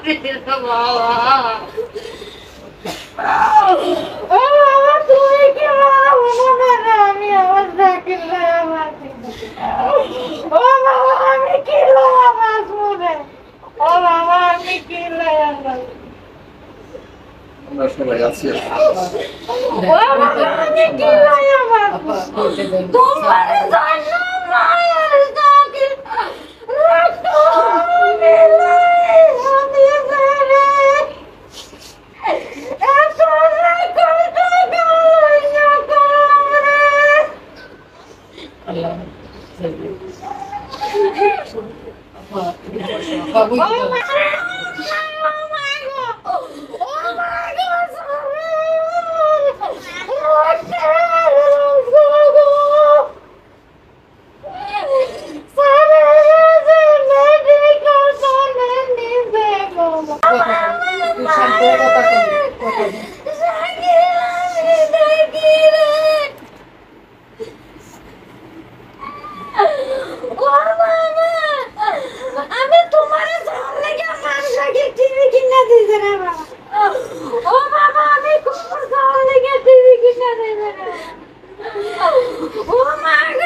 তুমি কি আমি আমার জাকিরে ও বাবা আমি কি আমার শুনে ও বাবা আমি কি আমার আমরা সবাই আছি ও বাবা আমি কি আমার তোমার জন্য মায়ের জাকির রক্ত মিলে আমি রে এত রক্ত গায়া করে আল্লাহ আমি তোমার সামনে গিয়ে মানসাকে টিভি কিনে দিয়েছে রে বাবা ও বাবা আমি তোমার সামনে গিয়ে টিভি কিনে দিয়েছে রে ও মা গো